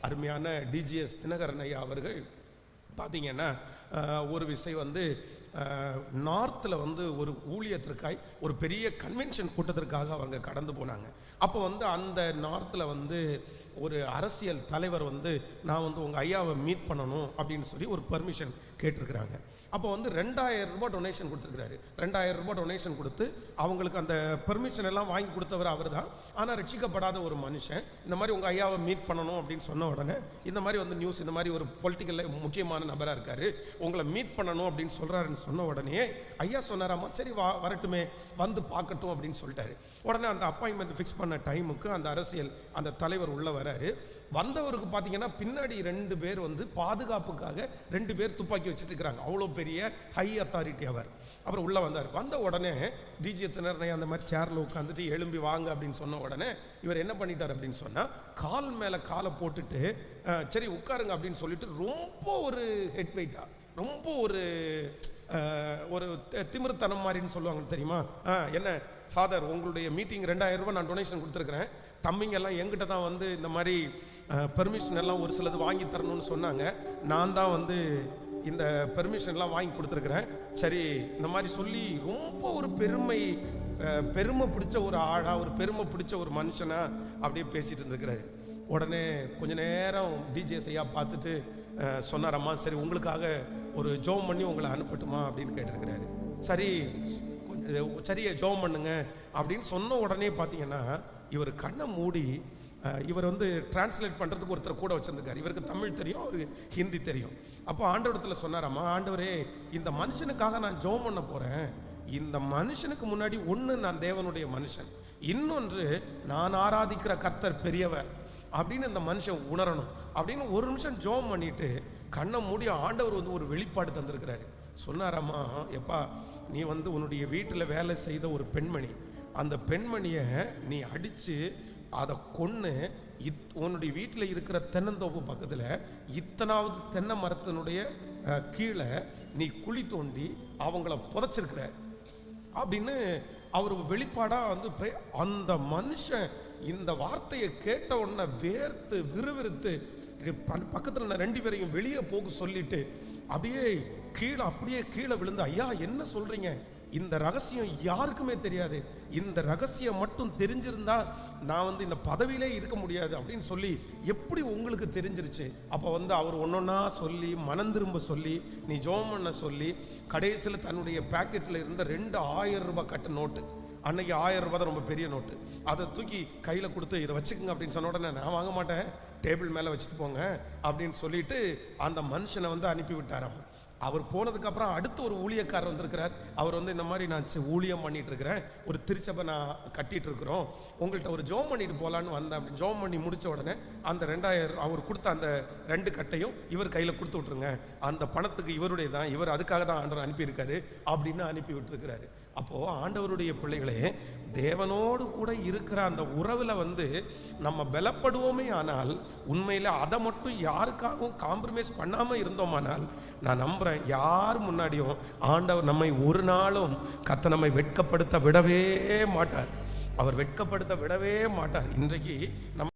அருமையான டிஜிஎஸ் தினகரன் ஐயா அவர்கள் பார்த்தீங்கன்னா ஒரு விஷயம் வந்து நார்த்தில் வந்து ஒரு ஊழியத்திற்காய் ஒரு பெரிய கன்வென்ஷன் கூட்டத்திற்காக அவங்க கடந்து போனாங்க. அப்போ வந்து அந்த நார்த்தில் வந்து ஒரு அரசியல் தலைவர் வந்து நான் வந்து உங்கள் ஐயாவை மீட் பண்ணணும் அப்படின்னு சொல்லி ஒரு பர்மிஷன் கேட்டிருக்கிறாங்க. அப்போ வந்து 2000 ரூபாய் டொனேஷன் கொடுத்துருக்கிறாரு. 2000 ரூபாய் டொனேஷன் கொடுத்து அவங்களுக்கு அந்த பெர்மிஷன் எல்லாம் வாங்கி கொடுத்தவர் அவர் தான். ஆனால் ரட்சிக்கப்படாத ஒரு மனுஷன் இந்த மாதிரி உங்கள் ஐயாவை மீட் பண்ணணும் அப்படின்னு சொன்ன உடனே இந்த மாதிரி வந்து நியூஸ், இந்த மாதிரி ஒரு பொலிட்டிக்கலில் முக்கியமான நபராக இருக்கார், உங்களை மீட் பண்ணணும் அப்படின்னு சொல்கிறாருன்னு சொன்ன உடனே ஐயா சொன்னாராமா, சரி வரட்டுமே, வந்து பார்க்கட்டும் அப்படின்னு சொல்லிட்டாரு. உடனே அந்த அப்பாயின்மெண்ட் ஃபிக்ஸ் பண்ண டைமுக்கு அந்த அரசியல் அந்த தலைவர் உள்ள வராரு. வந்தவருக்கு பார்த்தீங்கன்னா பின்னாடி 2 பேர் வந்து பாதுகாப்புக்காக 2 பேர் துப்பாக்கி வச்சுட்டு இருக்கிறாங்க. அவ்வளோ பெரிய ஹை அத்தாரிட்டி அவர். அப்புறம் உள்ளே வந்தார். வந்த உடனே டிஜி தினகரன் அந்த மாதிரி சேரில் உட்காந்துட்டு எழும்பி வாங்க அப்படின்னு சொன்ன உடனே இவர் என்ன பண்ணிட்டார் அப்படின்னு சொன்னால் கால் மேலே காலை போட்டுட்டு சரி உட்காருங்க அப்படின்னு சொல்லிட்டு ரொம்ப ஒரு ஹெட் வெயிட்டாக, ரொம்ப ஒரு திமிர்த்தனம் மாதிரின்னு சொல்லுவாங்க தெரியுமா. என்ன ஃபாதர், உங்களுடைய மீட்டிங் 2000 ரூபாய் நான் டொனேஷன் கொடுத்துருக்குறேன், தம்பிங்கெல்லாம் எங்கிட்ட தான் வந்து இந்த மாதிரி பெர்மிஷன் எல்லாம் ஒரு சிலது வாங்கி தரணும்னு சொன்னாங்க, நான் தான் வந்து இந்த பெர்மிஷன்லாம் வாங்கி கொடுத்துருக்குறேன், சரி இந்த மாதிரி சொல்லி ரொம்ப ஒரு பெருமை பிடிச்ச ஒரு ஆளாக, ஒரு பெருமை பிடிச்ச ஒரு மனுஷனா அப்படியே பேசிட்டு இருந்துருக்கிறாரு. உடனே கொஞ்ச நேரம் டிஜிஎஸ் ஐயா பார்த்துட்டு சொன்னாரம்மா, சரி உங்களுக்காக ஒரு ஜோம் பண்ணி உங்களை அனுப்பட்டுமா அப்படின்னு கேட்டிருக்கிறாரு. சரி சரியா ஜோம் பண்ணுங்க அப்படின்னு சொன்ன உடனே பார்த்தீங்கன்னா இவர் கண்ணை மூடி, இவர் வந்து டிரான்ஸ்லேட் பண்ணுறதுக்கு ஒருத்தர் கூட வச்சுருந்துருக்காரு. இவருக்கு தமிழ் தெரியும், அவருக்கு ஹிந்தி தெரியும். அப்போ ஆண்டவரத்தில் சொன்னாராம்மா, ஆண்டவரே இந்த மனுஷனுக்காக நான் ஜோம் பண்ண போகிறேன், இந்த மனுஷனுக்கு முன்னாடி ஒன்று நான் தேவனுடைய மனுஷன், இன்னொன்று நான் ஆராதிக்கிற கர்த்தர் பெரியவர் அப்படின்னு இந்த மனுஷன் உணரணும் அப்படின்னு ஒரு நிமிஷம் ஜோம் பண்ணிட்டு கண்ணை மூடி ஆண்டவர் வந்து ஒரு வெளிப்பாடு தந்திருக்கிறாரு. சொன்னாராம்மா, எப்பா நீ வந்து உன்னுடைய வீட்டில் வேலை செய்த ஒரு பெண்மணி, அந்த பெண்மணியை நீ அடித்து அதை கொன்று உன்னுடைய வீட்டில் இருக்கிற தென்னந்தோப்பு பக்கத்தில் இத்தனாவது தென்னை மரத்தினுடைய கீழே நீ குழி தோண்டி அவங்கள புதைச்சிருக்கிற அப்படின்னு அவர் வெளிப்பாடாக வந்து அந்த மனுஷன் இந்த வார்த்தையை கேட்ட உடனே வேர்த்து விறுவிறுத்து பக்கத்தில் நான் 2 பேரையும் வெளியே போக சொல்லிட்டு அப்படியே கீழே விழுந்து, ஐயா என்ன சொல்றீங்க, இந்த ரகசியம் யாருக்குமே தெரியாது, இந்த ரகசியம் மட்டும் தெரிஞ்சிருந்தா நான் வந்து இந்த பதவியிலே இருக்க முடியாது அப்படின்னு சொல்லி எப்படி உங்களுக்கு தெரிஞ்சிருச்சு. அப்போ வந்து அவர் ஒன்னொன்னா சொல்லி மனம் திரும்ப சொல்லி நீ ஜோம் பண்ண சொல்லி கடைசியில் தன்னுடைய பாக்கெட்டில் இருந்த 2000 ரூபாய் கட்ட நோட்டு, அன்னைக்கு 1000 ரூபாய் தான் ரொம்ப பெரிய நோட்டு, அதை தூக்கி கையில் கொடுத்து இதை வச்சுக்கோங்க அப்படின்னு சொன்ன உடனே நான் வாங்க மாட்டேன், டேபிள் மேலே வச்சுட்டு போங்க அப்படின்னு சொல்லிட்டு அந்த மனுஷனை வந்து அனுப்பி விட்டாராம். அவர் போனதுக்கப்புறம் அடுத்து ஒரு ஊழியக்காரர் வந்திருக்கிறார். அவர் வந்து இந்த மாதிரி நான் ஊழியம் பண்ணிட்டு இருக்கிறேன், ஒரு திருச்சபை நான் கட்டிட்டு இருக்கிறோம், உங்கள்கிட்ட ஒரு ஜோம் பண்ணிட்டு போகலான்னு வந்தேன் அப்படின்னு ஜோம் பண்ணி முடித்த உடனே அந்த 2000 அவர் கொடுத்த அந்த 2 கட்டையும் இவர் கையில் கொடுத்து விட்டுருங்க, அந்த பணத்துக்கு இவருடைய தான், இவர் அதுக்காக தான் ஆண்டவர் அனுப்பியிருக்காரு அப்படின்னு அனுப்பி விட்டுருக்கிறாரு. அப்போது ஆண்டவருடைய பிள்ளைகளே, தேவனோடு கூட இருக்கிற அந்த உறவில் வந்து நம்ம பலப்படுவோமே ஆனால் உண்மையில் அதை மட்டும் யாருக்காகவும் காம்ப்ரமைஸ் பண்ணாமல் இருந்தோமானால் நான் நம்புகிறேன் யார் முன்னாடியும் ஆண்டவர் நம்மை ஒரு நாளும் கர்த்தர் நம்மை வெட்கப்படுத்த விடவே மாட்டார். அவர் வெட்கப்படுத்த விடவே மாட்டார். இன்றைக்கு நம்ம